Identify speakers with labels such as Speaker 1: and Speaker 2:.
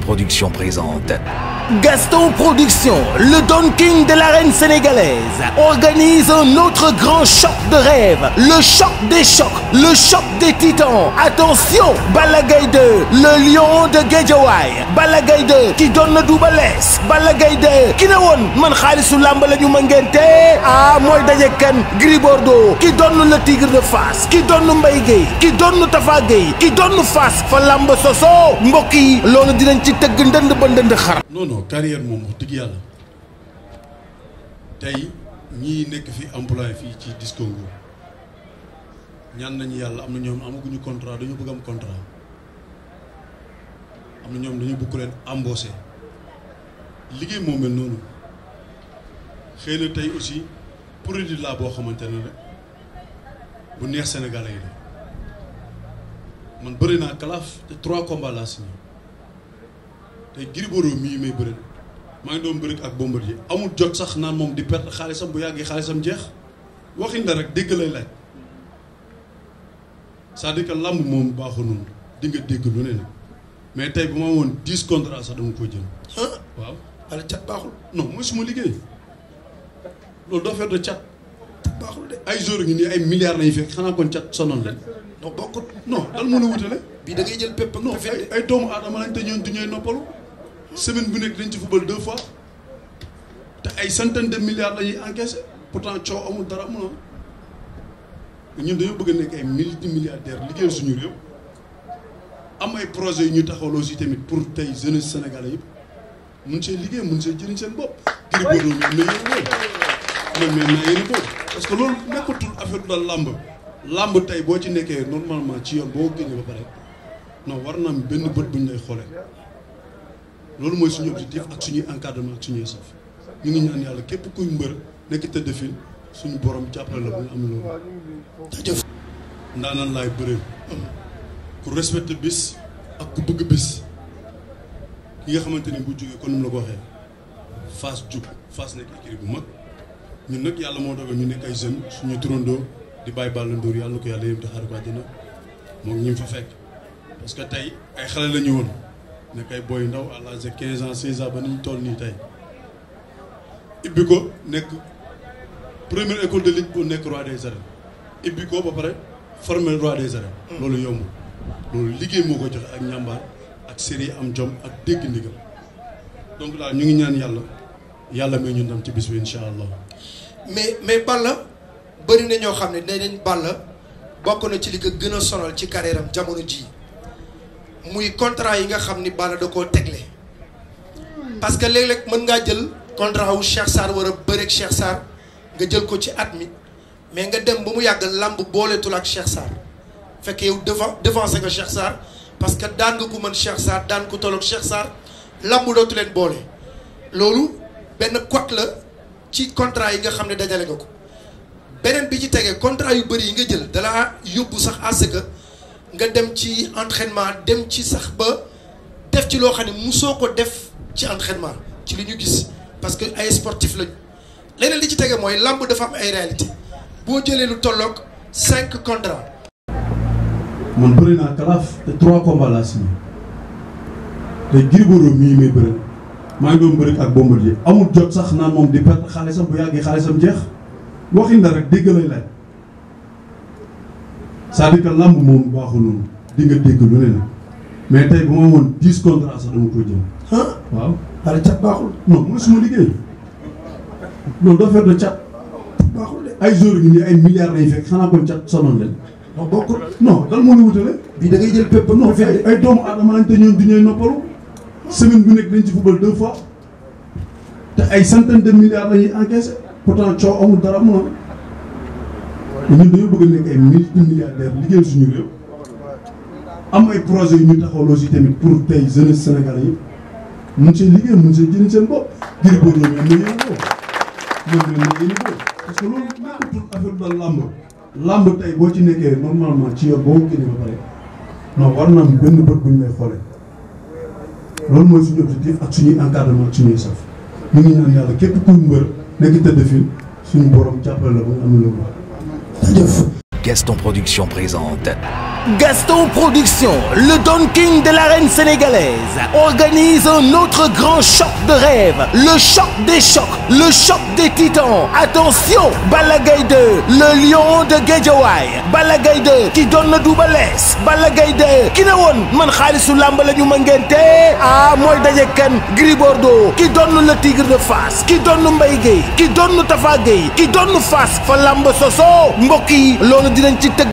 Speaker 1: Production présente.
Speaker 2: Gaston Production, le Don King de l'arène sénégalaise, organise un autre grand choc de rêve, le choc des chocs, le choc des titans. Attention, Balla Gaye 2, le lion de Guédiawaye, Balla Gaye 2 qui donne Double Less, Balla Gaye 2 ki ne woon man xaalisu làmb la ñu ma ngente mooy daje kan Gris Bordeaux qui donne le tigre de Fass, qui donne Mbaye Guèye, qui donne Tafa Guèye, qui donne Fass fa làmb soso mbokk yi loolu dinañ ci tëgg ndënd ba ndënd xar.
Speaker 3: non carrière moom wax dëgg yàlla tey ñii nekk fi employé fii ci Discongo ñaan nañu yàlla am na ñoom amaguñu contrat dañu bëgg am contrat am na ñoom dañu bëgg leen embauché liggéey moo mel noonu xëy na tey aussi produit la boo xamante ne rek bu neex Sénégalais yi la man bëri naa kalaaf te 3 combats laa signé tey Gris Bordeaux mii may bëri maa ngi doon bëri ak Bombardier amul jot sax naan moom di perte xaalisam bu yàggee xaalisam jeex waxin la rek dégg lay laaj c'est-à-dire que lamb moom baaxul noonu di nga dégg lu ne nag mais tey bu ma woon 10 contrats sax dama ko jël. waaw.
Speaker 4: wala cat baaxul.
Speaker 3: non mooy suma liggéey loolu doo fekk de cat.
Speaker 4: baaxul de.
Speaker 3: ay jours ngi nii ay milliards lañu fekk xanaa kon cat sonoon leen.
Speaker 4: non bokkut.
Speaker 3: non dal mën a wutale.
Speaker 4: bii da ngay jël pépp ak
Speaker 3: non ay doomu aadama lañ te ñoon du ñooy noppalu semaine bu nekk dañ ci football 2 fois te ay centaine de milliards la ñuy encaissé pourtant coow amul dara amul ñun dañoo bëgg a nekk ay multimilliardaires liggéeyal suñu réew am ay projets yu ñu taxawal aussi tamit pour tey jeunesse sénégalais yëpp mun see liggéey mun see jëriñ seen bopp. Gris Bordeaux mi am na yéen boobu man naa yéen boobu parce que loolu nekkatul affaire da làmb tey boo ci nekkee normalement ci yoon boo génnee ba pare non war na am benn bët bu ñu lay xoolee loolu mooy suñu objectif ak suñuy encadrement ak suñuy saf ñu ngi ñaan yàlla képp kuy mbër nekk tëdd fil suñu borom jàppale la bu ñu am loolu.
Speaker 4: jëf
Speaker 3: ndaanaan laay bëreel ku respecté bis ak ku bëgg bis ki nga xamante ni bu jógee kon ni mu la ko waxee Fass jug Fass nekk écurie bu mag ñun nag yàlla moo dogal ñu nekk ay jeunes suñu turandoo di bàyyi Balla Ndour yàlla na ko yàlla yëm te xaar ko àjjana moom ñi fa fekk parce que tey ay xale la ñu woon nekk ay boy ndaw à l'âge de 15 ans 16 ans ba ni ñu toll nii tey ibbi ko nekk première école de lutte bu nekk roi des arènes ibbi ko ba pare formé roi des arènes. loolu yombul loolu liggéey moo ko joxe ak ñàmbaar ak série am jom ak dégg ndigal donc daal ñu ngi ñaan yàlla may ñu ndam ci bis bi incha allah.
Speaker 4: mais Balla bëri na ñoo xam ne dañ Balla bokk na ci li ko gën a sonal ci carrière am jamono ji muy contrat yi nga xam ni Balla da koo tegle parce que léeg-léeg mën ngaa jël contrat wu Cheikh Sarr war a bëreeg Cheikh Sarr nga jël ko ci at mi mais nga dem ba mu yàgg làmb booleetul ak Cheikh Sarr fekk yow devancé nga Cheikh Sarr parce que daan nga ko mën Cheikh Sarr daan ko tolloog Cheikh Sarr làmb dootu leen boole loolu benn quat la ci contrat yi nga xam ne dajale nga ko beneen bi ci tegee contrat yu bëri yi nga jël dalaa yóbbu sax à ce que nga dem ci entraînement dem ci sax ba def ci loo xam ne musoo ko def ci entraînement ci li ñu gis parce que ay sportif lañu leneen li ci tege mooy làmb dafa am ay réalité boo jëlee lu tolloog 5 contrats.
Speaker 3: man bëri naa kalaaf te 3 combats laa signé te Gris Bordeaux mii may bëri maa ngi doon bëri ak Bombardier amul jot sax naan moom di perte xaalisam bu yàggee xaalisam jeex waxin la rek dégg lay laaj c'est-à-dire que lamb moom baaxul noonu di nga dégg lu ne nag mais tey bu ma woon 10 contrats sax dama ko jël. waaw.
Speaker 4: wala cat baaxul.
Speaker 3: non mooy suma liggéey loolu doo fekk de cat.
Speaker 4: baaxul de.
Speaker 3: ay jours ngi nii ay milliards lañu fekk xanaa kon cat sonoon leen.
Speaker 4: non bokkul.
Speaker 3: non dal moo la wutale.
Speaker 4: bii da ngay jël pépp ak
Speaker 3: non ay doomu aadama lañ te ñoom du ñooy noppalu semaine bu nekk dañ ci football 2 fois te ay centaine de milliards la ñuy encaissé pourtant coow amul dara amul ñun dañoo bëgg a nekk ay multimilliardaires liggéeyal suñu réew am ay projets yu ñu taxawal aussi tamit pour tey jeunesse sénégalais yëpp mun see liggéey mun see jëriñ seen bopp. Gris Bordeaux mi am na yéen boobu parce que loolu nekkatul affaire da làmb tey boo ci nekkee normalement ci yoon boo génnee ba pare non war na am benn bët bu ñu lay xoolee loolu mooy suñu objectif ak suñuy encadrement ak suñuy saf ñu ngi ñaan yàlla képp kuy mbër nekk tëdd fil suñu borom jàppale la ba nga am na loolu.
Speaker 1: Gaston Production présente
Speaker 2: Gaston Production, le Don King de l'arène sénégalaise, organise un autre grand choc de rêve, le choc des chocs, le choc des titans. Attention, Balla Gaye 2, le lion de Guédiawaye, Balla Gaye 2 qui donne le Double Less, Balla Gaye 2 qui ne woon man xaalisu làmb la ñu ma ngente mooy daje kan Gris Bordeaux qui donne le tigre de Fass, qui donne Mbaye Guèye, qui donne Tafa Guèye, qui donne Fass fa làmb soso mbokk yi loolu dinañ ci tëgg